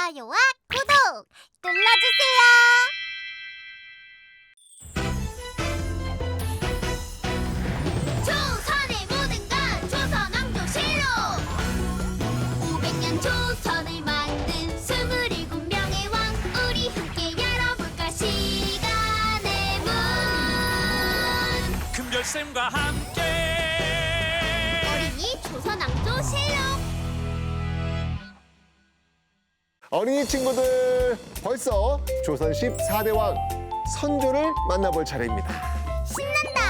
좋아요와 구독 눌러주세요. 조선의 모든 것 조선왕조실록 500년 조선을 만든 27명의 왕 우리 함께 열어볼까 시간의 문 금별쌤과 함께 어린이 조선왕조실록. 어린이 친구들, 벌써 조선 14대 왕 선조를 만나볼 차례입니다. 신난다.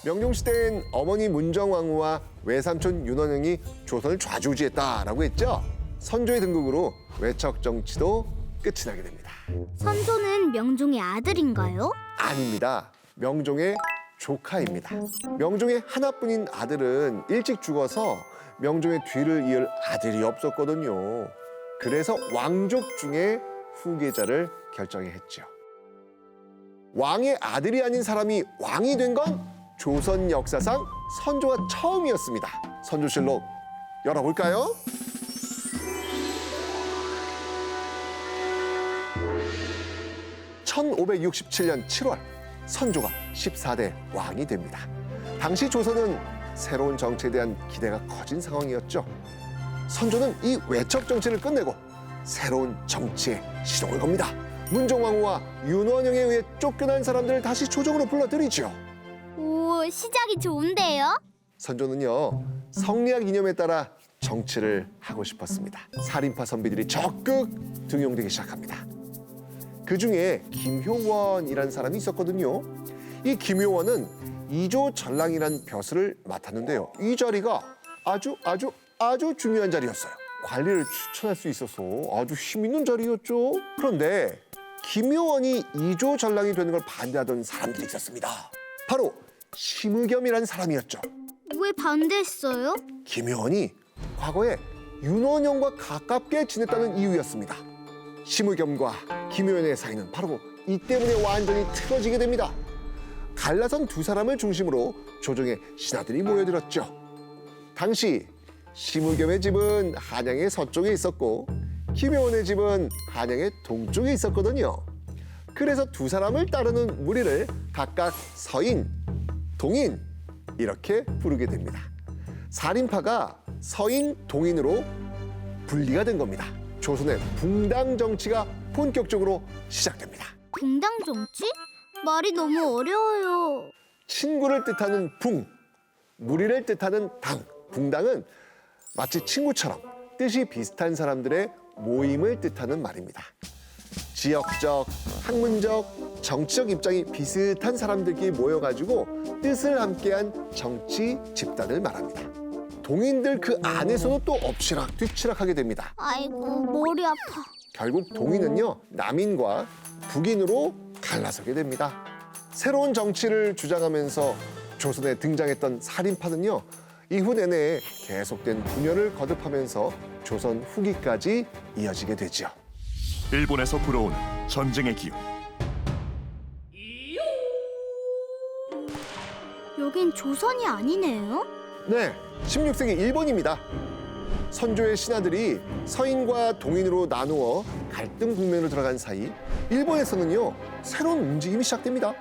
명종시대엔 어머니 문정왕후와 외삼촌 윤원영이 조선을 좌지우지했다라고 했죠. 선조의 등극으로 외척정치도 끝이 나게 됩니다. 선조는 명종의 아들인가요? 아닙니다. 명종의 조카입니다. 명종의 하나뿐인 아들은 일찍 죽어서 명종의 뒤를 이을 아들이 없었거든요. 그래서 왕족 중에 후계자를 결정했죠. 왕의 아들이 아닌 사람이 왕이 된 건 조선 역사상 선조가 처음이었습니다. 선조실록 열어볼까요? (1567년 7월) 선조가 14대 왕이 됩니다. 당시 조선은 새로운 정치에 대한 기대가 커진 상황이었죠. 선조는 이 외척 정치를 끝내고 새로운 정치에 시동을 겁니다. 문정왕후와 윤원영에 의해 쫓겨난 사람들을 다시 조정으로 불러들이죠. 오, 시작이 좋은데요? 선조는요, 성리학 이념에 따라 정치를 하고 싶었습니다. 살인파 선비들이 적극 등용되기 시작합니다. 그중에 김효원이라는 사람이 있었거든요. 이 김효원은 이조 전랑이라는 벼슬을 맡았는데요. 이 자리가 아주 중요한 자리였어요. 관리를 추천할 수 있어서 아주 힘 있는 자리였죠. 그런데 김효원이 이조 전랑이 되는 걸 반대하던 사람들이 있었습니다. 바로 심의겸이라는 사람이었죠. 왜 반대했어요? 김효원이 과거에 윤원영과 가깝게 지냈다는 이유였습니다. 심의겸과 김효원의 사이는 바로 이 때문에 완전히 틀어지게 됩니다. 갈라선 두 사람을 중심으로 조정의 신하들이 모여들었죠. 당시 심의겸의 집은 한양의 서쪽에 있었고 김효원의 집은 한양의 동쪽에 있었거든요. 그래서 두 사람을 따르는 무리를 각각 서인, 동인 이렇게 부르게 됩니다. 살인파가 서인, 동인으로 분리가 된 겁니다. 조선의 붕당 정치가 본격적으로 시작됩니다. 붕당 정치? 말이 너무 어려워요. 친구를 뜻하는 붕, 무리를 뜻하는 당. 붕당은 마치 친구처럼 뜻이 비슷한 사람들의 모임을 뜻하는 말입니다. 지역적, 학문적, 정치적 입장이 비슷한 사람들끼리 모여가지고 뜻을 함께한 정치 집단을 말합니다. 동인들 그 안에서도 또 엎치락 뒤치락하게 됩니다. 아이고, 머리 아파. 결국 동인은요, 남인과 북인으로 갈라서게 됩니다. 새로운 정치를 주장하면서 조선에 등장했던 살인파는요, 이후 내내 계속된 분열을 거듭하면서 조선 후기까지 이어지게 되죠. 일본에서 불어오는 전쟁의 기운. 여긴 조선이 아니네요? 네, 16세기 일본입니다. 선조의 신하들이 서인과 동인으로 나누어 갈등 국면으로 들어간 사이 일본에서는요, 새로운 움직임이 시작됩니다.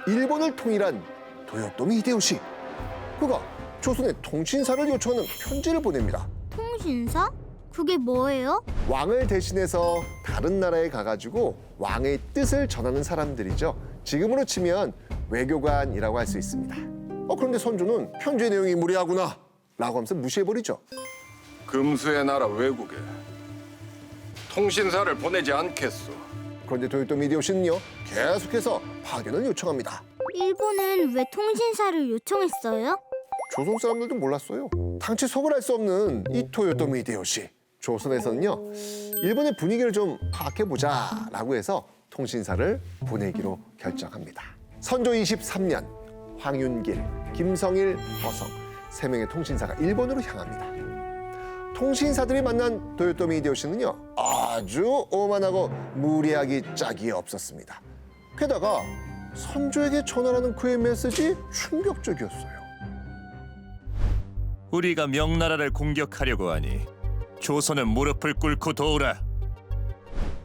일본을 통일한 도요토미 히데요시, 그가 조선에 통신사를 요청하는 편지를 보냅니다. 통신사? 그게 뭐예요? 왕을 대신해서 다른 나라에 가가지고 왕의 뜻을 전하는 사람들이죠. 지금으로 치면 외교관이라고 할 수 있습니다. 그런데 선조는 편지의 내용이 무례하구나 라고 하면서 무시해버리죠. 금수의 나라 외국에 통신사를 보내지 않겠소. 그런데 도요토미 히데요시는요, 계속해서 파견을 요청합니다. 일본은 왜 통신사를 요청했어요? 조선 사람들도 몰랐어요. 당최 속을 알 수 없는 이 도요토미 히데요시. 조선에서는요, 일본의 분위기를 좀 파악해보자 라고 해서 통신사를 보내기로 결정합니다. 선조 23년 황윤길, 김성일, 허성 세 명의 통신사가 일본으로 향합니다. 통신사들이 만난 도요토미 히데요시는요, 아주 오만하고 무리하기 짝이 없었습니다. 게다가 선조에게 전하라는 그의 메시지 충격적이었어요. 우리가 명나라를 공격하려고 하니 조선은 무릎을 꿇고 도우라.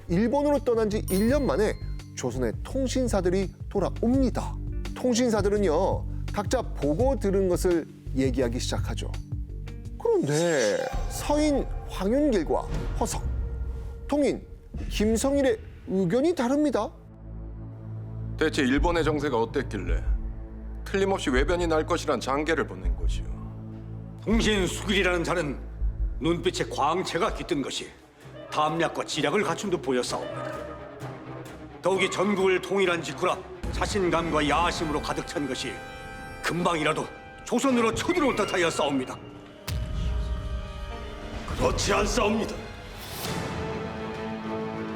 일본으로 떠난 지 1년 만에 조선의 통신사들이 돌아옵니다. 통신사들은요, 각자 보고 들은 것을 얘기하기 시작하죠. 그런데 서인 황윤길과 허성, 동인 김성일의 의견이 다릅니다. 대체 일본의 정세가 어땠길래 틀림없이 외변이 날 것이란 장계를 보낸 것이오. 통신수길이라는 자는 눈빛에 광채가 깃든 것이 담략과 지략을 갖춘 듯 보였사옵니다. 더욱이 전국을 통일한 직후라 자신감과 야심으로 가득 찬 것이 금방이라도 조선으로 쳐들어올 듯하여 싸웁니다. 그렇지 않사옵니다.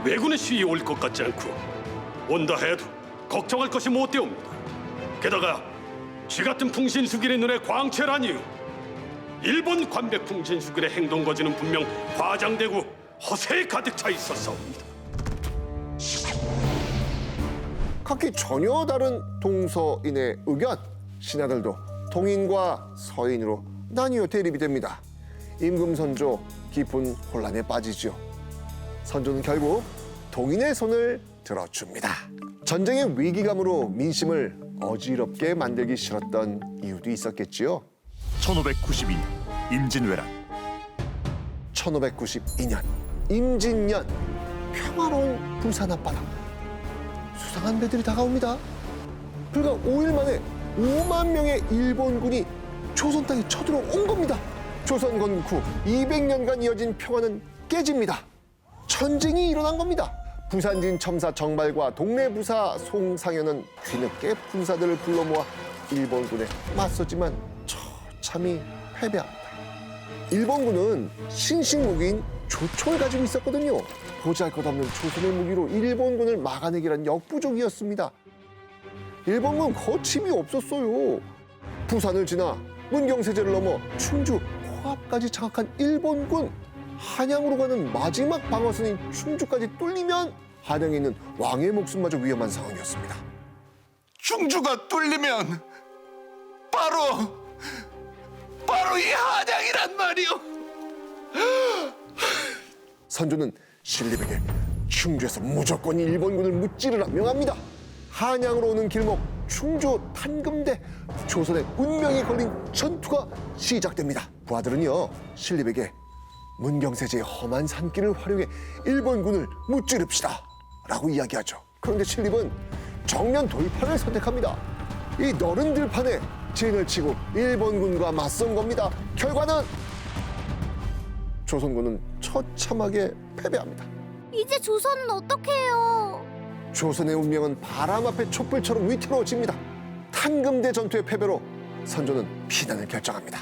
왜군의 시위 올 것 같지 않고 온다 해도 걱정할 것이 못되옵니다. 게다가 쥐 같은 풍신수길의 눈에 광채라니요. 일본 관백 풍신수길의 행동 거지는 분명 과장되고 허세에 가득 차 있었사옵니다. 각기 전혀 다른 동서인의 의견, 신하들도 동인과 서인으로 나뉘어 대립이 됩니다. 임금선조 깊은 혼란에 빠지죠. 선조는 결국 동인의 손을 들어줍니다. 전쟁의 위기감으로 민심을 어지럽게 만들기 싫었던 이유도 있었겠지요. 1592년 임진왜란. 1592년 임진년, 평화로운 부산 앞바다. 수상한 배들이 다가옵니다. 불과 5일 만에 5만 명의 일본군이 조선 땅에 쳐들어온 겁니다. 조선 건국 후 200년간 이어진 평화는 깨집니다. 전쟁이 일어난 겁니다. 부산진 첨사 정발과 동네 부사 송상현은 뒤늦게 군사들을 불러 모아 일본군에 맞섰지만 처참히 패배합니다. 일본군은 신식무기인 조총을 가지고 있었거든요. 보잘것없는 조선의 무기로 일본군을 막아내기란 역부족이었습니다. 일본군 거침이 없었어요. 부산을 지나 문경세제를 넘어 충주 코앞까지 장악한 일본군. 한양으로 가는 마지막 방어선인 충주까지 뚫리면 한양에 있는 왕의 목숨마저 위험한 상황이었습니다. 충주가 뚫리면 바로 이 한양이란 말이오. 선조는 신립에게 충주에서 무조건 일본군을 무찌르라 명합니다. 한양으로 오는 길목 충주 탄금대, 조선의 운명이 걸린 전투가 시작됩니다. 부하들은요, 신립에게 문경세제의 험한 산길을 활용해 일본군을 무찌릅시다 라고 이야기하죠. 그런데 신립은 정면 돌파를 선택합니다. 이 너른 들판에 진을 치고 일본군과 맞선 겁니다. 결과는 조선군은 처참하게 패배합니다. 이제 조선은 어떻게 해요? 조선의 운명은 바람 앞에 촛불처럼 위태로워집니다. 탄금대 전투의 패배로 선조는 피난을 결정합니다.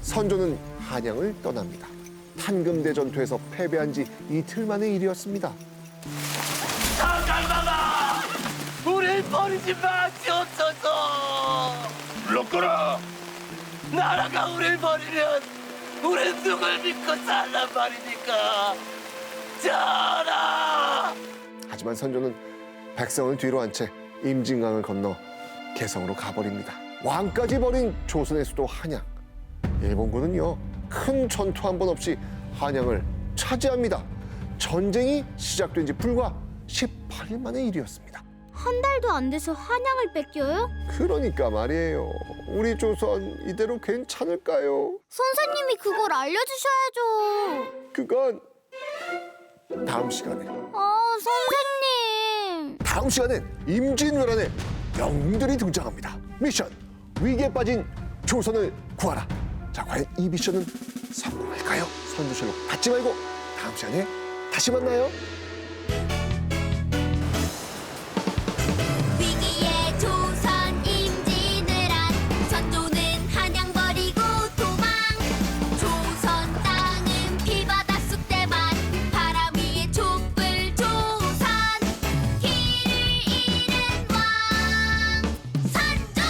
선조는 한양을 떠납니다. 탄금대 전투에서 패배한 지 이틀 만의 일이었습니다. 장강마마, 우릴 버리지 마시옵소서. 물러거라. 나라가 우릴 버리면 우린 누굴 믿고 살란 말입니까? 전하! 하지만 선조는 백성을 뒤로 한 채 임진강을 건너 개성으로 가버립니다. 왕까지 버린 조선의 수도 한양. 일본군은요, 큰 전투 한 번 없이 한양을 차지합니다. 전쟁이 시작된 지 불과 18일 만의 일이었습니다. 한 달도 안 돼서 한양을 뺏겨요? 그러니까 말이에요. 우리 조선 이대로 괜찮을까요? 선생님이 그걸 알려주셔야죠. 그건 다음 시간에. 선생님. 다음 시간엔 임진왜란에 영웅들이 등장합니다. 미션, 위기에 빠진 조선을 구하라. 자, 과연 이 미션은 성공할까요? 선조실록 받지 말고 다음 시간에 다시 만나요. 위기의 조선 임진왜란, 선조는 한양 버리고 도망. 조선 땅은 피바다 쑥대만, 바람 위에 촛불 조선. 길을 잃은 왕 선조.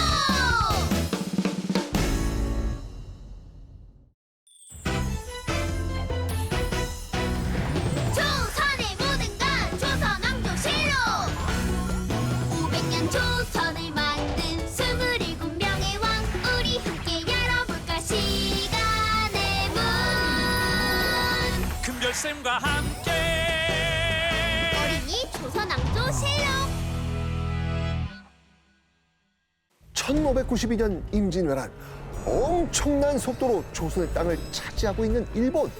조선의 모든 것 조선왕조실록. 500년 조선을 만든 27명의 왕, 우리 함께 열어볼까 시간의 문. 금별쌤과 함께 조선왕조실록 1592년 임진왜란, 엄청난 속도로 조선의 땅을 차지하고 있는 일본.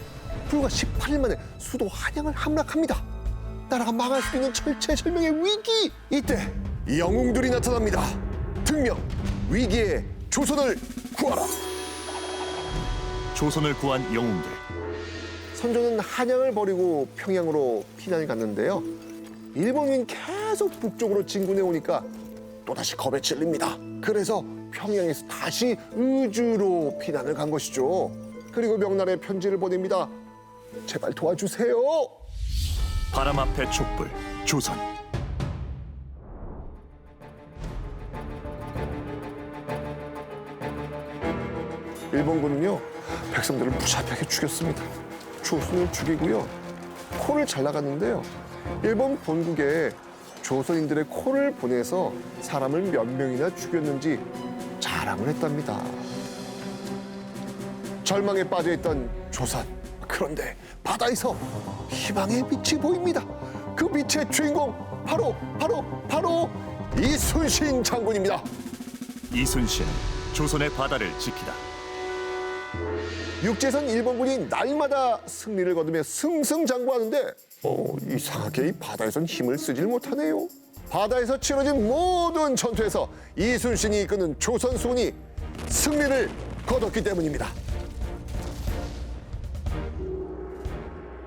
불과 18일 만에 수도 한양을 함락합니다. 나라가 망할 수 있는 철체절명의 위기. 이때 영웅들이 나타납니다. 특명 위기의 조선을 구하라. 조선을 구한 영웅들. 선조는 한양을 버리고 평양으로 피난을 갔는데요. 일본군이 계속 북쪽으로 진군해 오니까 또다시 겁에 찔립니다. 그래서 평양에서 다시 의주로 피난을 간 것이죠. 그리고 명나라에 편지를 보냅니다. 제발 도와주세요. 바람 앞에 촛불. 조선. 일본군은요, 백성들을 무자비하게 죽였습니다. 조선을 죽이고요, 코를 잘라갔는데요. 일본 본국에 조선인들의 코를 보내서 사람을 몇 명이나 죽였는지 자랑을 했답니다. 절망에 빠져있던 조선. 그런데 바다에서 희망의 빛이 보입니다. 그 빛의 주인공 바로 이순신 장군입니다. 이순신. 조선의 바다를 지키다. 육지에선 일본군이 날마다 승리를 거두며 승승장구하는데 이상하게 이 바다에선 힘을 쓰질 못하네요. 바다에서 치러진 모든 전투에서 이순신이 이끄는 조선 수군이 승리를 거뒀기 때문입니다.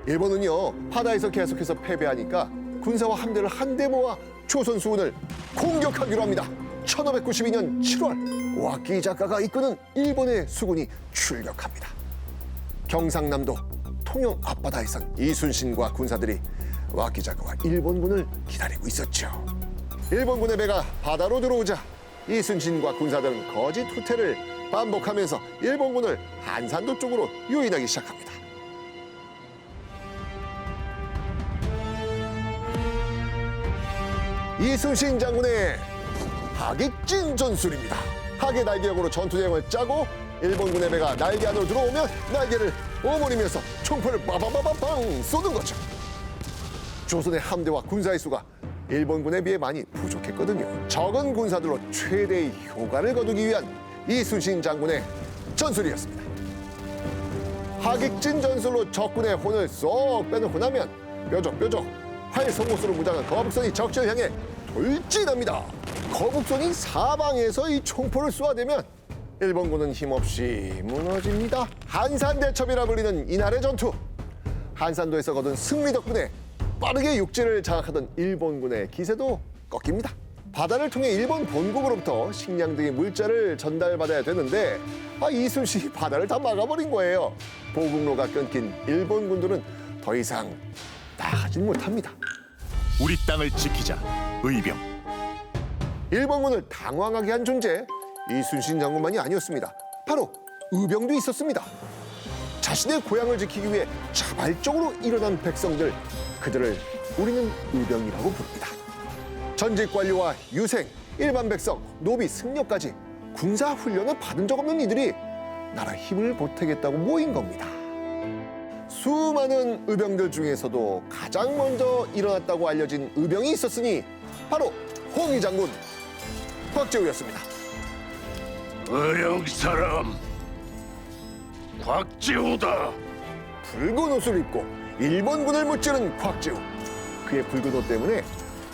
일본은요, 바다에서 계속해서 패배하니까 군사와 함대를 한데 모아 조선 수군을 공격하기로 합니다. 1592년 7월 와키 작가가 이끄는 일본의 수군이 출격합니다. 경상남도 통영 앞바다에선 이순신과 군사들이 와키 작가와 일본군을 기다리고 있었죠. 일본군의 배가 바다로 들어오자 이순신과 군사들은 거짓 후퇴를 반복하면서 일본군을 한산도 쪽으로 유인하기 시작합니다. 이순신 장군의 하객진 전술입니다. 하계 날개역으로 전투 대형을 짜고 일본군의 배가 날개 안으로 들어오면 날개를 오므리면서 총포를 빠바바바방 쏘는 거죠. 조선의 함대와 군사의 수가 일본군에 비해 많이 부족했거든요. 적은 군사들로 최대의 효과를 거두기 위한 이순신 장군의 전술이었습니다. 하객진 전술로 적군의 혼을 쏙 빼놓고 나면 뾰족뾰족 활 송곳으로 무장한 거북선이 적진을 향해 돌진합니다. 거북선이 사방에서 이 총포를 쏘아대면 일본군은 힘없이 무너집니다. 한산대첩이라 불리는 이날의 전투. 한산도에서 거둔 승리 덕분에 빠르게 육지를 장악하던 일본군의 기세도 꺾입니다. 바다를 통해 일본 본국으로부터 식량 등의 물자를 전달받아야 되는데 이순신이 바다를 다 막아버린 거예요. 보급로가 끊긴 일본군들은 더 이상 나가질 못합니다. 우리 땅을 지키자. 의병. 일본군을 당황하게 한 존재, 이순신 장군만이 아니었습니다. 바로 의병도 있었습니다. 자신의 고향을 지키기 위해 자발적으로 일어난 백성들, 그들을 우리는 의병이라고 부릅니다. 전직 관료와 유생, 일반 백성, 노비, 승려까지 군사 훈련을 받은 적 없는 이들이 나라 힘을 보태겠다고 모인 겁니다. 수많은 의병들 중에서도 가장 먼저 일어났다고 알려진 의병이 있었으니 바로 홍위 장군 곽재우였습니다. 의령 사람 곽재우다. 붉은 옷을 입고 일본군을 무찌른 곽재우. 그의 붉은 옷 때문에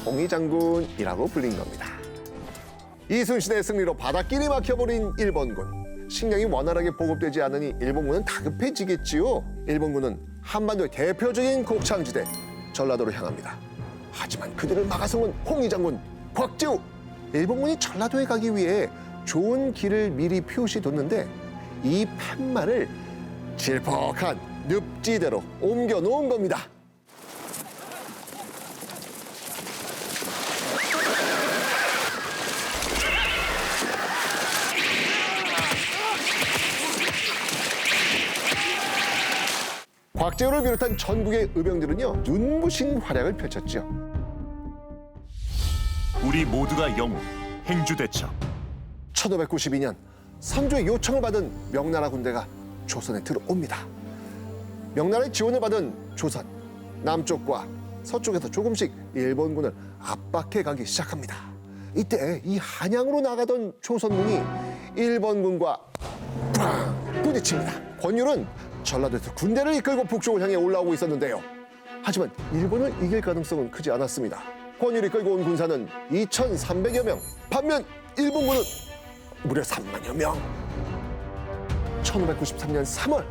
홍위 장군이라고 불린 겁니다. 이순신의 승리로 바닷길이 막혀버린 일본군. 식량이 원활하게 보급되지 않으니 일본군은 다급해지겠지요. 일본군은 한반도의 대표적인 곡창지대 전라도로 향합니다. 하지만 그들을 막아서는 홍위 장군 곽재우. 일본군이 전라도에 가기 위해 좋은 길을 미리 표시뒀는데 이 팻말을 질퍽한 늪지대로 옮겨 놓은 겁니다. 곽재우를 비롯한 전국의 의병들은요, 눈부신 활약을 펼쳤죠. 우리 모두가 영웅. 행주대첩. 1592년 선조의 요청을 받은 명나라 군대가 조선에 들어옵니다. 명나라의 지원을 받은 조선, 남쪽과 서쪽에서 조금씩 일본군을 압박해 가기 시작합니다. 이때 이 한양으로 나가던 조선군이 일본군과 부딪힙니다. 권율은 전라도에서 군대를 이끌고 북쪽을 향해 올라오고 있었는데요. 하지만 일본을 이길 가능성은 크지 않았습니다. 권율이 끌고 온 군사는 2,300여 명, 반면 일본군은 무려 3만여 명. 1593년 3월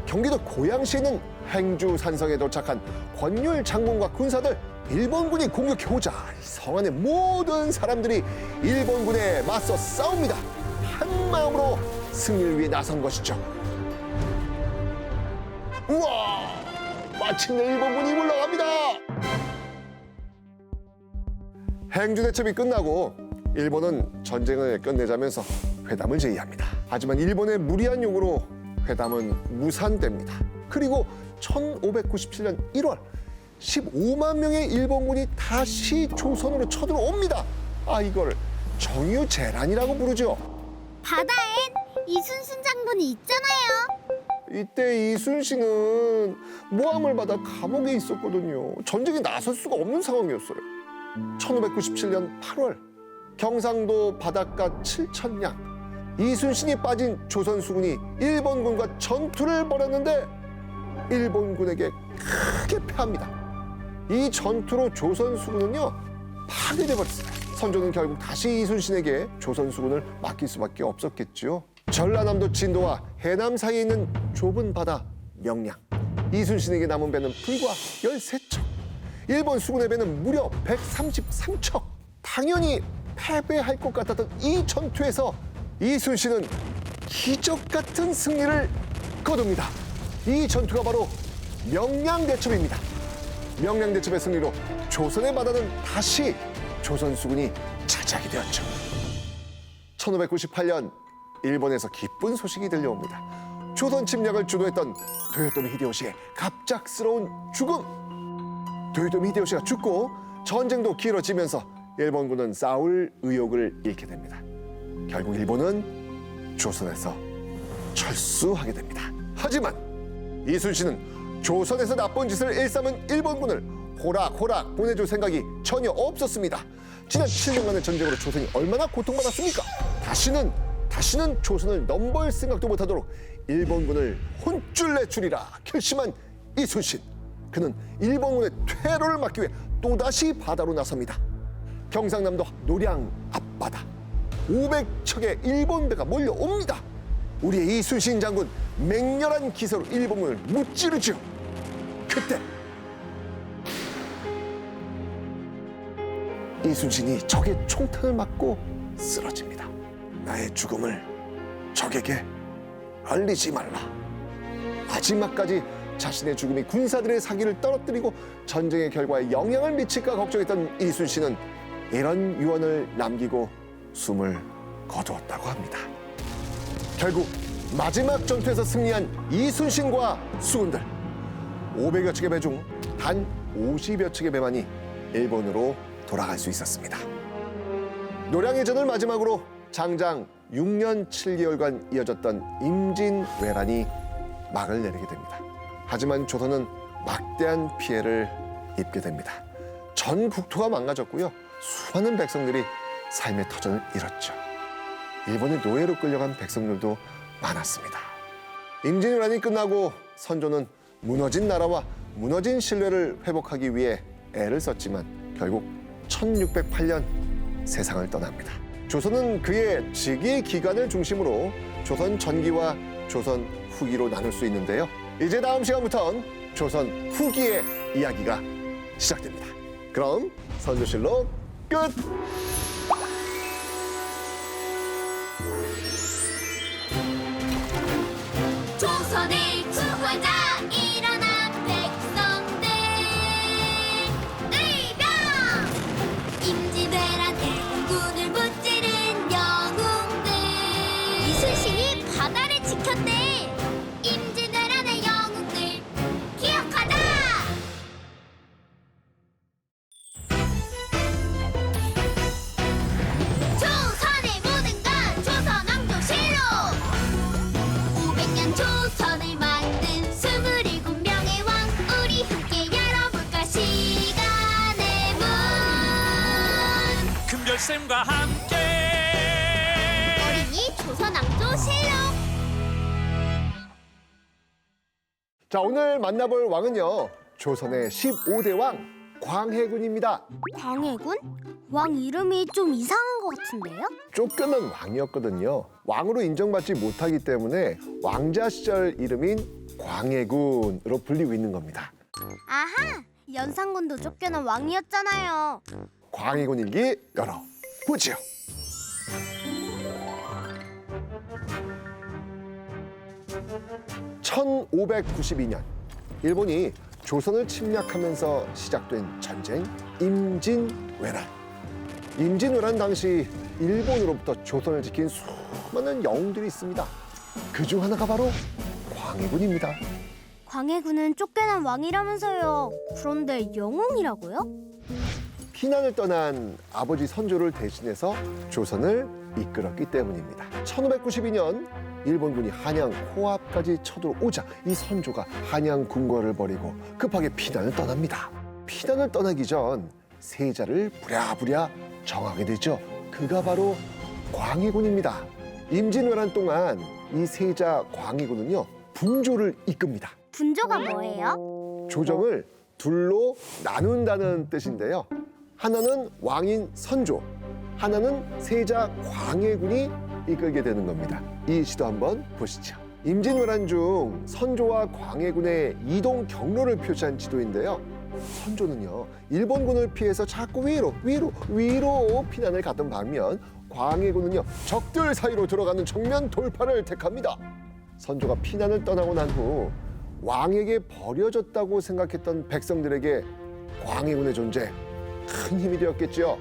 경기도 고양시에 있는 행주 산성에 도착한 권율 장군과 군사들, 일본군이 공격해오자 성 안의 모든 사람들이 일본군에 맞서 싸웁니다. 한 마음으로 승리를 위해 나선 것이죠. 우와! 마침내 일본군이 물러갑니다. 행주 대첩이 끝나고 일본은 전쟁을 끝내자면서 회담을 제의합니다. 하지만 일본의 무리한 요구로 회담은 무산됩니다. 그리고 1597년 1월 15만 명의 일본군이 다시 조선으로 쳐들어옵니다. 이걸 정유재란이라고 부르죠. 바다엔 이순신 장군이 있잖아요. 이때 이순신은 모함을 받아 감옥에 있었거든요. 전쟁에 나설 수가 없는 상황이었어요. 1597년 8월 경상도 바닷가 7천량, 이순신이 빠진 조선 수군이 일본군과 전투를 벌였는데 일본군에게 크게 패합니다. 이 전투로 조선 수군은요 파괴돼 버렸어요. 선조는 결국 다시 이순신에게 조선 수군을 맡길 수밖에 없었겠죠. 전라남도 진도와 해남 사이에 있는 좁은 바다 명량, 이순신에게 남은 배는 불과 13척, 일본 수군의 배는 무려 133척. 당연히 패배할 것 같았던 이 전투에서 이순신은 기적 같은 승리를 거둡니다. 이 전투가 바로 명량대첩입니다. 명량대첩의 승리로 조선의 바다는 다시 조선 수군이 차지하게 되었죠. 1598년 일본에서 기쁜 소식이 들려옵니다. 조선 침략을 주도했던 도요토미 히데요시의 갑작스러운 죽음. 도요토미 히데요시가 죽고 전쟁도 길어지면서 일본군은 싸울 의욕을 잃게 됩니다. 결국 일본은 조선에서 철수하게 됩니다. 하지만 이순신은 조선에서 나쁜 짓을 일삼은 일본군을 호락호락 보내줄 생각이 전혀 없었습니다. 지난 7년간의 전쟁으로 조선이 얼마나 고통받았습니까? 다시는 조선을 넘볼 생각도 못하도록 일본군을 혼쭐 내주리라 결심한 이순신. 그는 일본군의 퇴로를 막기 위해 또다시 바다로 나섭니다. 경상남도 노량 앞바다 500척의 일본 배가 몰려옵니다. 우리의 이순신 장군 맹렬한 기세로 일본군을 무찌르죠. 그때 이순신이 적의 총탄을 맞고 쓰러집니다. 나의 죽음을 적에게 알리지 말라. 마지막까지 자신의 죽음이 군사들의 사기를 떨어뜨리고 전쟁의 결과에 영향을 미칠까 걱정했던 이순신은 이런 유언을 남기고 숨을 거두었다고 합니다. 결국 마지막 전투에서 승리한 이순신과 수군들 500여 척의 배 중 단 50여 척의 배만이 일본으로 돌아갈 수 있었습니다. 노량해전을 마지막으로 장장 6년 7개월간 이어졌던 임진왜란이 막을 내리게 됩니다. 하지만 조선은 막대한 피해를 입게 됩니다. 전 국토가 망가졌고요. 수많은 백성들이 삶의 터전을 잃었죠. 일본의 노예로 끌려간 백성들도 많았습니다. 임진왜란이 끝나고 선조는 무너진 나라와 무너진 신뢰를 회복하기 위해 애를 썼지만 결국 1608년 세상을 떠납니다. 조선은 그의 즉위 기간을 중심으로 조선 전기와 조선 후기로 나눌 수 있는데요. 이제 다음 시간부터는 조선 후기의 이야기가 시작됩니다. 그럼 선조실록 끝! 조선을 구하자 일어나 백성들 의병 임진왜란 일본군을 무찌른 영웅들 이순신이 바다를 지켰대. 임진왜란의 영웅들 기억하자. 특별쌤과 함께 어린이 조선왕조실록. 자, 오늘 만나볼 왕은요, 조선의 15대 왕 광해군입니다. 광해군? 왕 이름이 좀 이상한 것 같은데요? 쫓겨난 왕이었거든요. 왕으로 인정받지 못하기 때문에 왕자 시절 이름인 광해군으로 불리고 있는 겁니다. 아하! 연산군도 쫓겨난 왕이었잖아요. 광해군 일기 열어보지요. (1592년) 일본이 조선을 침략하면서 시작된 전쟁 임진왜란. 임진왜란 당시 일본으로부터 조선을 지킨 수많은 영웅들이 있습니다. 그중 하나가 바로 광해군입니다. 광해군은 쫓겨난 왕이라면서요. 그런데 영웅이라고요? 피난을 떠난 아버지 선조를 대신해서 조선을 이끌었기 때문입니다. 1592년 일본군이 한양 호합까지 쳐들어오자 이 선조가 한양 궁궐을 버리고 급하게 피난을 떠납니다. 피난을 떠나기 전 세자를 부랴부랴 정하게 되죠. 그가 바로 광해군입니다. 임진왜란 동안 이 세자 광해군은요, 분조를 이끕니다. 분조가 뭐예요? 조정을 둘로 나눈다는 뜻인데요. 하나는 왕인 선조, 하나는 세자 광해군이 이끌게 되는 겁니다. 이 시도 한번 보시죠. 임진왜란 중 선조와 광해군의 이동 경로를 표시한 지도인데요. 선조는요, 일본군을 피해서 자꾸 위로 피난을 갔던 반면 광해군은요, 적들 사이로 들어가는 정면 돌파를 택합니다. 선조가 피난을 떠나고 난 후 왕에게 버려졌다고 생각했던 백성들에게 광해군의 존재 큰 힘이 되었겠죠.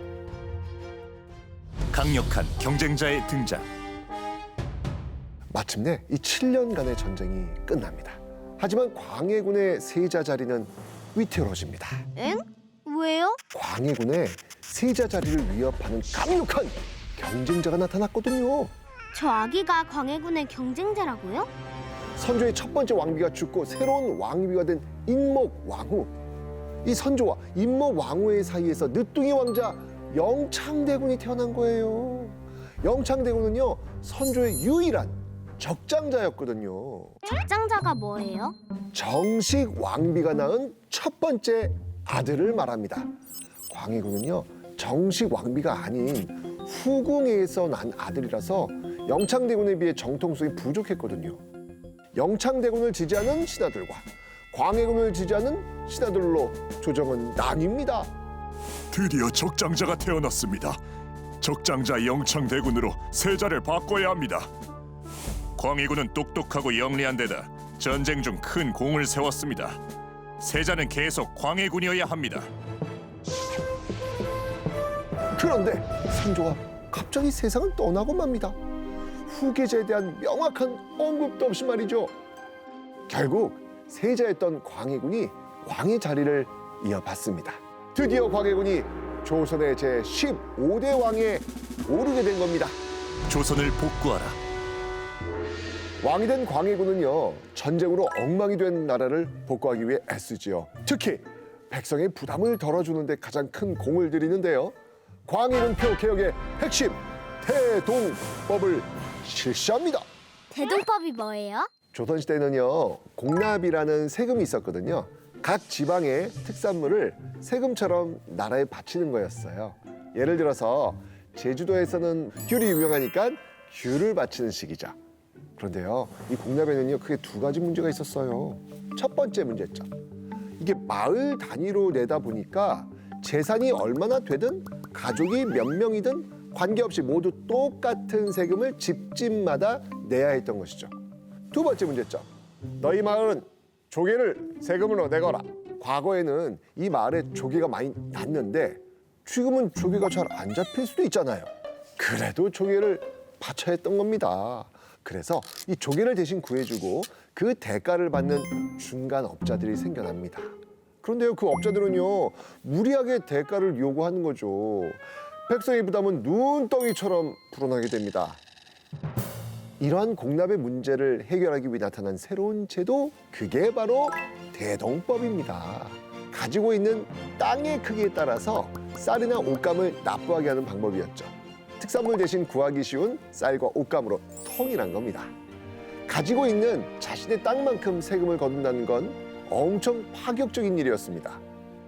강력한 경쟁자의 등장. 마침내 이 7년간의 전쟁이 끝납니다. 하지만 광해군의 세자 자리는 위태로워집니다. 엥? 왜요? 광해군의 세자 자리를 위협하는 강력한 경쟁자가 나타났거든요. 저 아기가 광해군의 경쟁자라고요? 선조의 첫 번째 왕비가 죽고 새로운 왕비가 된 인목왕후. 이 선조와 인목왕후의 사이에서 늦둥이 왕자 영창대군이 태어난 거예요. 영창대군은요, 선조의 유일한 적장자였거든요. 적장자가 뭐예요? 정식 왕비가 낳은 첫 번째 아들을 말합니다. 광해군은요, 정식 왕비가 아닌 후궁에서 난 아들이라서 영창대군에 비해 정통성이 부족했거든요. 영창대군을 지지하는 신하들과 광해군을 지지하는 신하들로 조정은 나뉩니다. 드디어 적장자가 태어났습니다. 적장자 영창대군으로 세자를 바꿔야 합니다. 광해군은 똑똑하고 영리한 데다 전쟁 중 큰 공을 세웠습니다. 세자는 계속 광해군이어야 합니다. 그런데 선조가 갑자기 세상을 떠나고 맙니다. 후계자에 대한 명확한 언급도 없이 말이죠. 결국 세자였던 광해군이 왕의 자리를 이어받습니다. 드디어 광해군이 조선의 제15대 왕에 오르게 된 겁니다. 조선을 복구하라. 왕이 된 광해군은요, 전쟁으로 엉망이 된 나라를 복구하기 위해 애쓰지요. 특히 백성의 부담을 덜어주는 데 가장 큰 공을 들이는데요. 광해군표 개혁의 핵심 대동법을 실시합니다. 대동법이 뭐예요? 조선시대에는요, 공납이라는 세금이 있었거든요. 각 지방의 특산물을 세금처럼 나라에 바치는 거였어요. 예를 들어서 제주도에서는 귤이 유명하니까 귤을 바치는 식이죠. 그런데요, 이 공납에는요, 크게 두 가지 문제가 있었어요. 첫 번째 문제점, 이게 마을 단위로 내다 보니까 재산이 얼마나 되든 가족이 몇 명이든 관계없이 모두 똑같은 세금을 집집마다 내야 했던 것이죠. 두 번째 문제점, 너희 마을은 조개를 세금으로 내거라. 과거에는 이 마을에 조개가 많이 났는데 지금은 조개가 잘 안 잡힐 수도 있잖아요. 그래도 조개를 바쳐야 했던 겁니다. 그래서 이 조개를 대신 구해주고 그 대가를 받는 중간 업자들이 생겨납니다. 그런데요, 그 업자들은요, 무리하게 대가를 요구하는 거죠. 백성의 부담은 눈덩이처럼 불어나게 됩니다. 이러한 공납의 문제를 해결하기 위해 나타난 새로운 제도, 그게 바로 대동법입니다. 가지고 있는 땅의 크기에 따라서 쌀이나 옷감을 납부하게 하는 방법이었죠. 특산물 대신 구하기 쉬운 쌀과 옷감으로 통일한 겁니다. 가지고 있는 자신의 땅만큼 세금을 거둔다는 건 엄청 파격적인 일이었습니다.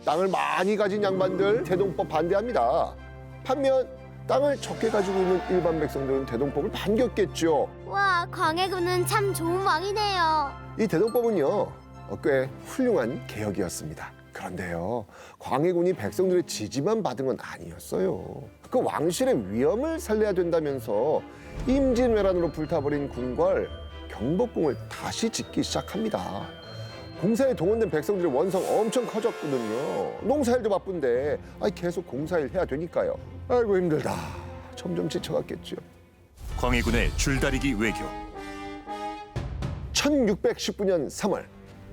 땅을 많이 가진 양반들 대동법 반대합니다. 반면 땅을 적게 가지고 있는 일반 백성들은 대동법을 반겼겠죠. 와, 광해군은 참 좋은 왕이네요. 이 대동법은요, 꽤 훌륭한 개혁이었습니다. 그런데요, 광해군이 백성들의 지지만 받은 건 아니었어요. 그 왕실의 위엄을 살려야 된다면서 임진왜란으로 불타버린 궁궐 경복궁을 다시 짓기 시작합니다. 공사에 동원된 백성들의 원성 엄청 커졌거든요. 농사일도 바쁜데 계속 공사일 해야 되니까요. 아이고 힘들다. 점점 지쳐갔겠죠. 광해군의 줄다리기 외교. 1619년 3월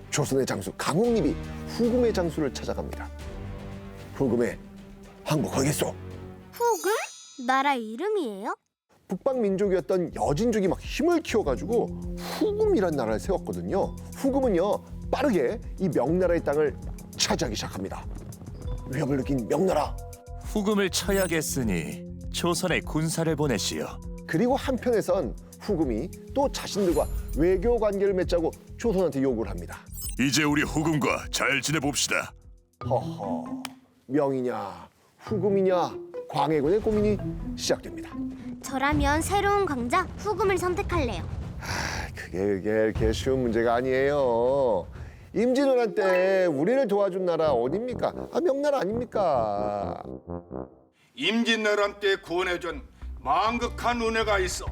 조선의 장수 강홍립이 후금의 장수를 찾아갑니다. 후금에 항복하겠소. 후금? 나라 이름이에요? 북방 민족이었던 여진족이 막 힘을 키워가지고 후금이란 나라를 세웠거든요. 후금은요 빠르게 이 명나라의 땅을 차지하기 시작합니다. 위협을 느낀 명나라. 후금을 쳐야겠으니 조선에 군사를 보내시오. 그리고 한편에선 후금이 또 자신들과 외교 관계를 맺자고 조선한테 요구를 합니다. 이제 우리 후금과 잘 지내봅시다. 허허, 명이냐 후금이냐 광해군의 고민이 시작됩니다. 저라면 새로운 강자 후금을 선택할래요. 그게 이렇게 쉬운 문제가 아니에요. 임진왜란 때 우리를 도와준 나라 어딥니까? 명나라 아닙니까? 임진왜란 때 구원해준 망극한 은혜가 있어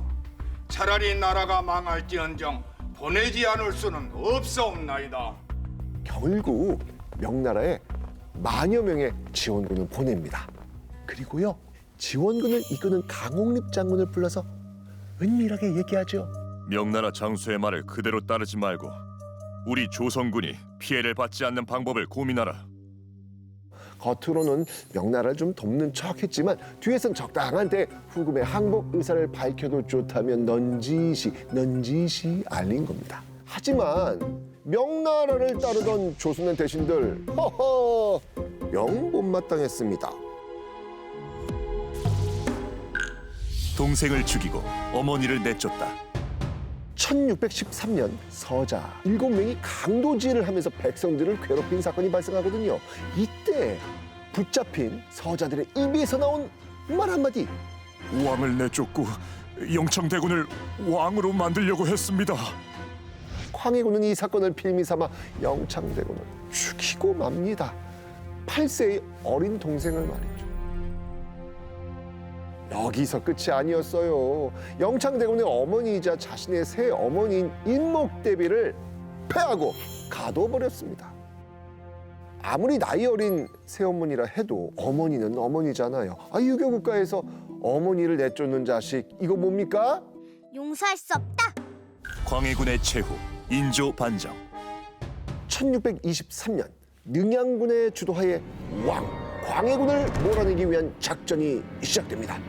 차라리 나라가 망할지언정 보내지 않을 수는 없사옵나이다. 결국 명나라에 만여 명의 지원군을 보냅니다. 그리고요 지원군을 이끄는 강홍립 장군을 불러서 은밀하게 얘기하죠. 명나라 장수의 말을 그대로 따르지 말고 우리 조선군이 피해를 받지 않는 방법을 고민하라. 겉으로는 명나라를 좀 돕는 척했지만 뒤에선 적당한 때 후금의 항복 의사를 밝혀도 좋다면 넌지시 알린 겁니다. 하지만 명나라를 따르던 조선의 대신들 영 못마땅했습니다. 동생을 죽이고 어머니를 내쫓다. 1613년 서자 7명이 강도질을 하면서 백성들을 괴롭힌 사건이 발생하거든요. 이때 붙잡힌 서자들의 입에서 나온 말 한마디. 왕을 내쫓고 영창대군을 왕으로 만들려고 했습니다. 광해군은 이 사건을 빌미삼아 영창대군을 죽이고 맙니다. 8세의 어린 동생을 말이죠. 여기서 끝이 아니었어요. 영창대군의 어머니이자 자신의 새 어머니인 인목대비를 패하고 가둬버렸습니다. 아무리 나이 어린 새어머니라 해도 어머니는 어머니잖아요. 유교국가에서 어머니를 내쫓는 자식, 이거 뭡니까? 용서할 수 없다. 광해군의 최후 인조 반정. 1623년 능양군의 주도하에 광해군을 몰아내기 위한 작전이 시작됩니다.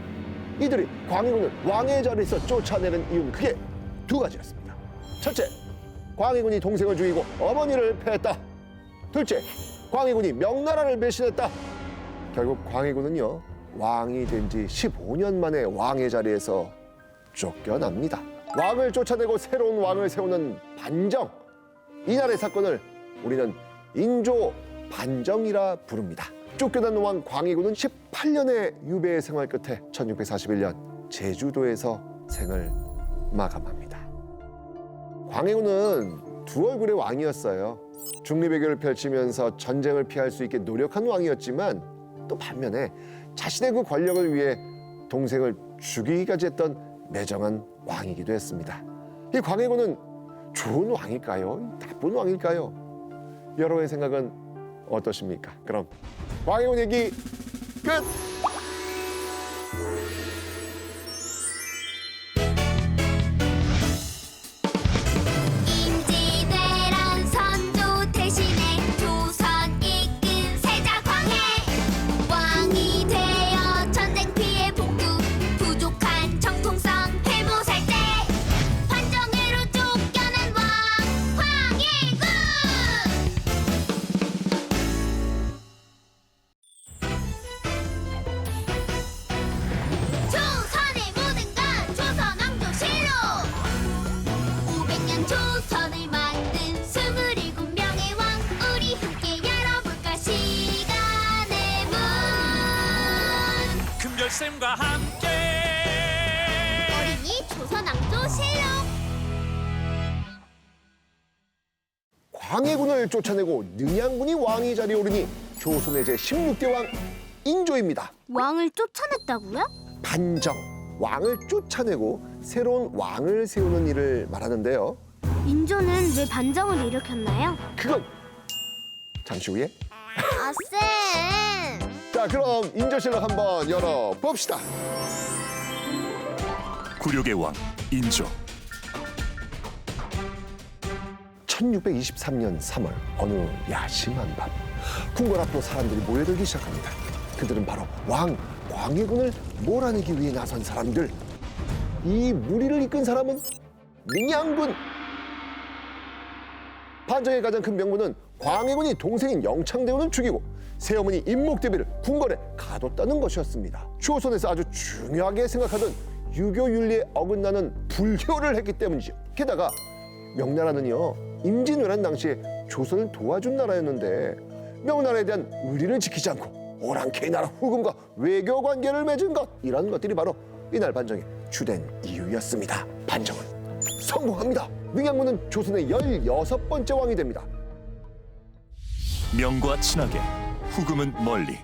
이들이 광해군을 왕의 자리에서 쫓아내는 이유는 크게 두 가지였습니다. 첫째, 광해군이 동생을 죽이고 어머니를 패했다. 둘째, 광해군이 명나라를 배신했다. 결국 광해군은요, 왕이 된 지 15년 만에 왕의 자리에서 쫓겨납니다. 왕을 쫓아내고 새로운 왕을 세우는 반정. 이날의 사건을 우리는 인조 반정이라 부릅니다. 쫓겨난 왕 광해군은 18년의 유배의 생활 끝에 1641년 제주도에서 생을 마감합니다. 광해군은 두 얼굴의 왕이었어요. 중립외교를 펼치면서 전쟁을 피할 수 있게 노력한 왕이었지만 또 반면에 자신의 그 권력을 위해 동생을 죽이기까지 했던 매정한 왕이기도 했습니다. 이 광해군은 좋은 왕일까요? 나쁜 왕일까요? 여러분의 생각은 어떠십니까? 그럼 광해군 얘기 끝! 임진왜란 선조 대신에 조선 이끈 세자 광해 왕이 되어 전쟁 피해 복구 부족한 정통성 회복할 때 환정으로 쫓겨난 왕 광해군. 쌤과 함께 어린이 조선왕조 실록. 광해군을 쫓아내고 능양군이 왕위 자리에 오르니 조선의 제16대 왕 인조입니다. 왕을 쫓아냈다고요? 반정, 왕을 쫓아내고 새로운 왕을 세우는 일을 말하는데요. 인조는 왜 반정을 일으켰나요? 그건 잠시 후에. 아, 쌤! 자, 그럼 인조실록 한번 열어봅시다. 굴욕의 왕 인조. 1623년 3월 어느 야심한 밤, 궁궐 앞으로 사람들이 모여들기 시작합니다. 그들은 바로 왕 광해군을 몰아내기 위해 나선 사람들. 이 무리를 이끈 사람은 능양군. 반정의 가장 큰 명분은 광해군이 동생인 영창대군을 죽이고 새어머니 임목대비를 궁궐에 가뒀다는 것이었습니다. 조선에서 아주 중요하게 생각하던 유교 윤리에 어긋나는 불효를 했기 때문이죠. 게다가 명나라는요, 임진왜란 당시에 조선을 도와준 나라였는데 명나라에 대한 의리를 지키지 않고 오랑캐 나라 후금과 외교 관계를 맺은 것, 이런 것들이 바로 이날 반정의 주된 이유였습니다. 반정은 성공합니다. 능양군은 조선의 16번째 왕이 됩니다. 명과 친하게, 후금은 멀리.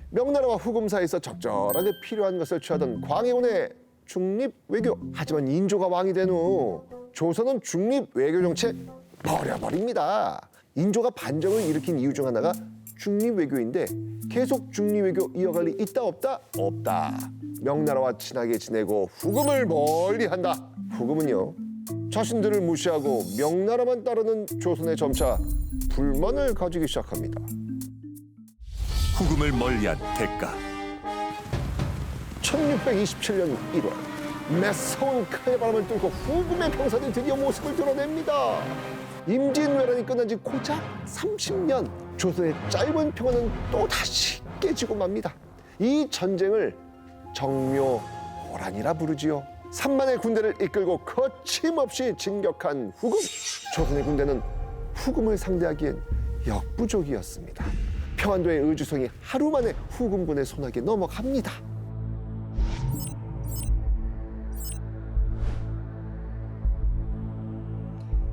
명나라와 후금 사이에서 적절하게 필요한 것을 취하던 광해군의 중립 외교. 하지만 인조가 왕이 된 후 조선은 중립 외교 정책 버려버립니다. 인조가 반정을 일으킨 이유 중 하나가 중립 외교인데 계속 중립 외교 이어갈 리 있다 없다? 없다. 명나라와 친하게 지내고 후금을 멀리한다. 후금은요, 자신들을 무시하고 명나라만 따르는 조선에 점차 불만을 가지기 시작합니다. 후금을 멀리한 대가. 1627년 1월 매서운 칼바람을 뚫고 후금의 병사들이 드디어 모습을 드러냅니다. 임진왜란이 끝난 지 고작 30년, 조선의 짧은 평화는 또다시 깨지고 맙니다. 이 전쟁을 정묘호란이라 부르지요. 3만의 군대를 이끌고 거침없이 진격한 후금. 조선의 군대는 후금을 상대하기엔 역부족이었습니다. 평안도의 의주성이 하루 만에 후금군의 손아귀에 넘어갑니다.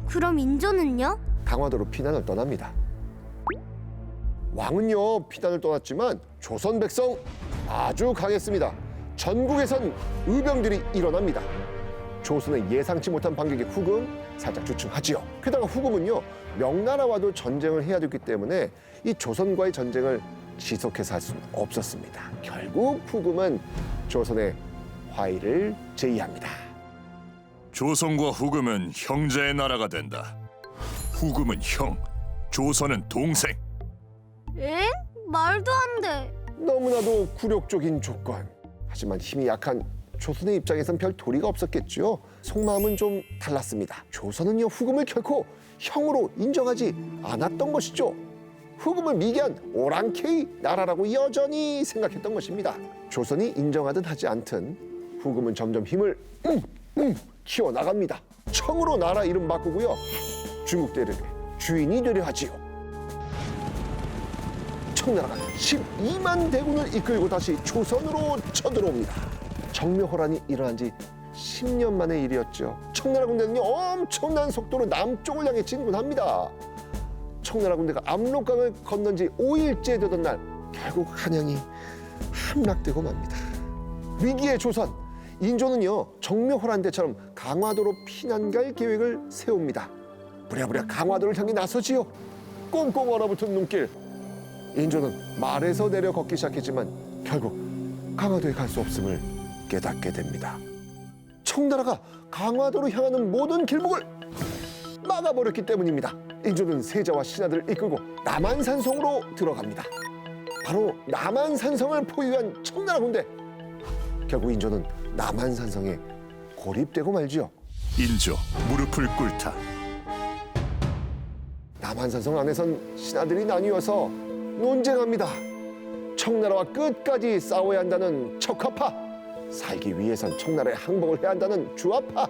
그럼 인조는요? 강화도로 피난을 떠납니다. 왕은요, 피난을 떠났지만 조선 백성 아주 강했습니다. 전국에선 의병들이 일어납니다. 조선의 예상치 못한 반격에 후금 살짝 주춤하지요. 게다가 후금은요, 명나라와도 전쟁을 해야 됐기 때문에 이 조선과의 전쟁을 지속해서 할 수는 없었습니다. 결국 후금은 조선의 화의를 제의합니다. 조선과 후금은 형제의 나라가 된다. 후금은 형, 조선은 동생. 엥? 말도 안 돼. 너무나도 굴욕적인 조건. 하지만 힘이 약한 조선의 입장에선 별 도리가 없었겠죠. 속마음은 좀 달랐습니다. 조선은요, 후금을 결코 형으로 인정하지 않았던 것이죠. 후금을 미개한 오랑캐의 나라라고 여전히 생각했던 것입니다. 조선이 인정하든 하지 않든 후금은 점점 힘을 키워나갑니다. 청으로 나라 이름 바꾸고요, 중국 대륙의 주인이 되려 하지요. 청나라가 12만 대군을 이끌고 다시 조선으로 쳐들어옵니다. 정묘호란이 일어난 지 10년 만의 일이었죠. 청나라 군대는요, 엄청난 속도로 남쪽을 향해 진군합니다. 청나라 군대가 압록강을 건넌 지 5일째 되던 날, 결국 한양이 함락되고 맙니다. 위기의 조선, 인조는요, 정묘호란 때처럼 강화도로 피난 갈 계획을 세웁니다. 부랴부랴 강화도를 향해 나서지요. 꽁꽁 얼어붙은 눈길. 인조는 말에서 내려 걷기 시작했지만 결국 강화도에 갈 수 없음을 깨닫게 됩니다. 청나라가 강화도로 향하는 모든 길목을 막아버렸기 때문입니다. 인조는 세자와 신하들을 이끌고 남한산성으로 들어갑니다. 바로 남한산성을 포위한 청나라 군대. 결국 인조는 남한산성에 고립되고 말지요. 인조 무릎을 꿇다. 남한산성 안에선 신하들이 나뉘어서 논쟁합니다. 청나라와 끝까지 싸워야 한다는 척화파, 살기 위해선 청나라의 항복을 해야 한다는 주화파.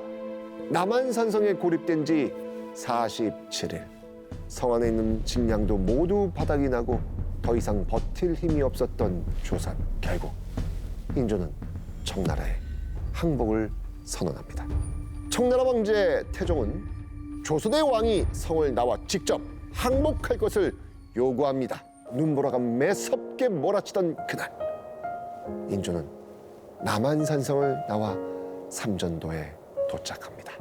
남한산성에 고립된 지 47일. 성 안에 있는 직량도 모두 바닥이 나고 더 이상 버틸 힘이 없었던 조선. 결국 인조는 청나라에 항복을 선언합니다. 청나라 황제 태종은 조선의 왕이 성을 나와 직접 항복할 것을 요구합니다. 눈보라가 매섭게 몰아치던 그날, 인조는 남한산성을 나와 삼전도에 도착합니다.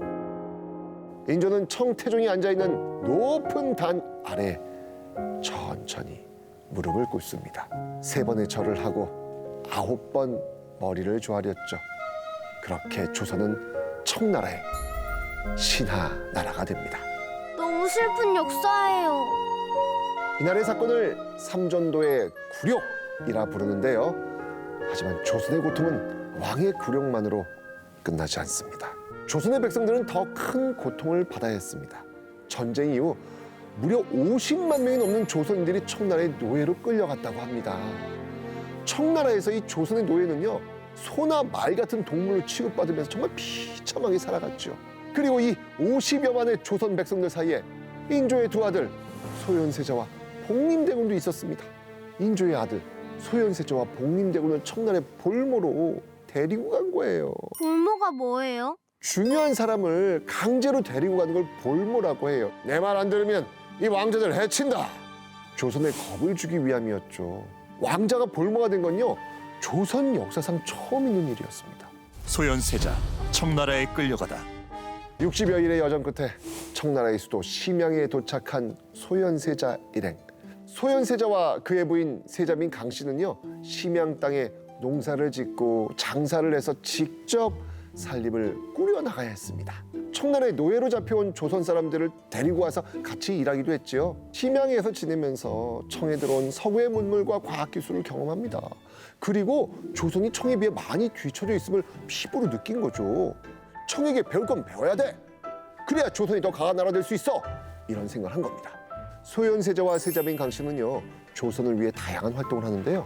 인조는 청태종이 앉아있는 높은 단 아래 천천히 무릎을 꿇습니다. 3번의 절을 하고 9번 머리를 조아렸죠. 그렇게 조선은 청나라의 신하 나라가 됩니다. 너무 슬픈 역사예요. 이날의 사건을 삼전도의 굴욕이라 부르는데요. 하지만 조선의 고통은 왕의 굴욕만으로 끝나지 않습니다. 조선의 백성들은 더 큰 고통을 받아야 했습니다. 전쟁 이후 무려 50만 명이 넘는 조선인들이 청나라의 노예로 끌려갔다고 합니다. 청나라에서 이 조선의 노예는요, 소나 말 같은 동물로 취급받으면서 정말 비참하게 살아갔죠. 그리고 이 50여만의 조선 백성들 사이에 인조의 두 아들 소현세자와 복림대군도 있었습니다. 인조의 아들 소현세자와 복림대군을 청나라의 볼모로 데리고 간 거예요. 볼모가 뭐예요? 중요한 사람을 강제로 데리고 가는 걸 볼모라고 해요. 내 말 안 들으면 이 왕자들 해친다. 조선에 겁을 주기 위함이었죠. 왕자가 볼모가 된 건요, 조선 역사상 처음 있는 일이었습니다. 소현세자 청나라에 끌려가다 60여일의 여정 끝에 청나라의 수도 심양에 도착한 소현세자 일행. 소현세자와 그의 부인 세자민 강씨는요, 심양 땅에 농사를 짓고 장사를 해서 직접 살림을 꾸려나가야 했습니다. 청나라의 노예로 잡혀온 조선 사람들을 데리고 와서 같이 일하기도 했지요. 심양에서 지내면서 청에 들어온 서구의 문물과 과학기술을 경험합니다. 그리고 조선이 청에 비해 많이 뒤처져 있음을 피부로 느낀 거죠. 청에게 배울 건 배워야 돼. 그래야 조선이 더 강한 나라 될 수 있어. 이런 생각을 한 겁니다. 소현세자와 세자민 강씨는요, 조선을 위해 다양한 활동을 하는데요.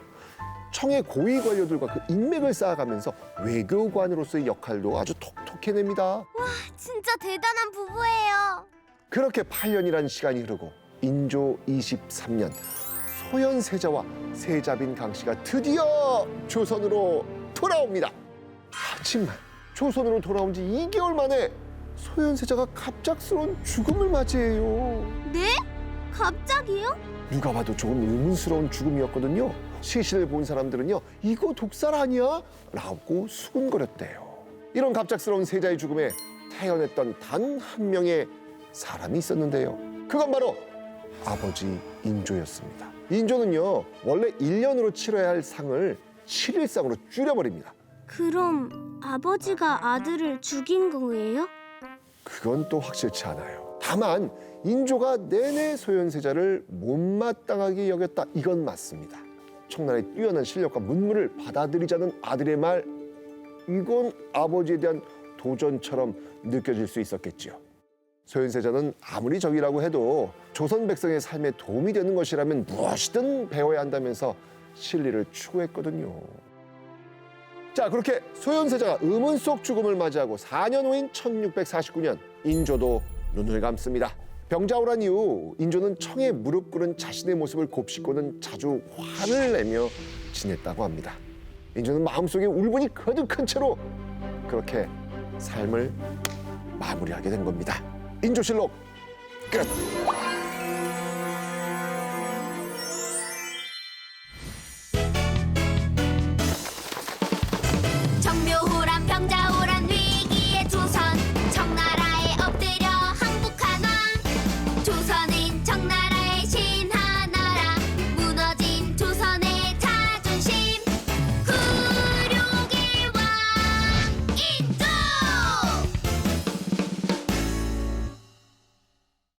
청의 고위 관료들과 그 인맥을 쌓아가면서 외교관으로서의 역할도 아주 톡톡히 해냅니다. 진짜 대단한 부부예요. 그렇게 8년이라는 시간이 흐르고 인조 23년, 소현세자와 세자빈 강씨가 드디어 조선으로 돌아옵니다. 하지만 조선으로 돌아온 지 2개월 만에 소현세자가 갑작스러운 죽음을 맞이해요. 네? 갑자기요? 누가 봐도 조금 의문스러운 죽음이었거든요. 시신을 본 사람들은요, 이거 독살 아니야? 라고 수군거렸대요. 이런 갑작스러운 세자의 죽음에 태어났던 단 한 명의 사람이 있었는데요. 그건 바로 아버지 인조였습니다. 인조는요, 원래 1년으로 치러야 할 상을 7일상으로 줄여버립니다. 그럼 아버지가 아들을 죽인 거예요? 그건 또 확실치 않아요. 다만 인조가 내내 소현세자를 못마땅하게 여겼다, 이건 맞습니다. 청나라의 뛰어난 실력과 문물을 받아들이자는 아들의 말, 이건 아버지에 대한 도전처럼 느껴질 수 있었겠지요. 소현세자는 아무리 적이라고 해도 조선 백성의 삶에 도움이 되는 것이라면 무엇이든 배워야 한다면서 진리를 추구했거든요. 자, 그렇게 소현세자가 의문 속 죽음을 맞이하고 4년 후인 1649년, 인조도 눈을 감습니다. 병자호란 이후 인조는 청에 무릎 꿇은 자신의 모습을 곱씹고는 자주 화를 내며 지냈다고 합니다. 인조는 마음속에 울분이 거듭한 채로 그렇게 삶을 마무리하게 된 겁니다. 인조실록 끝! 정묘호란 병자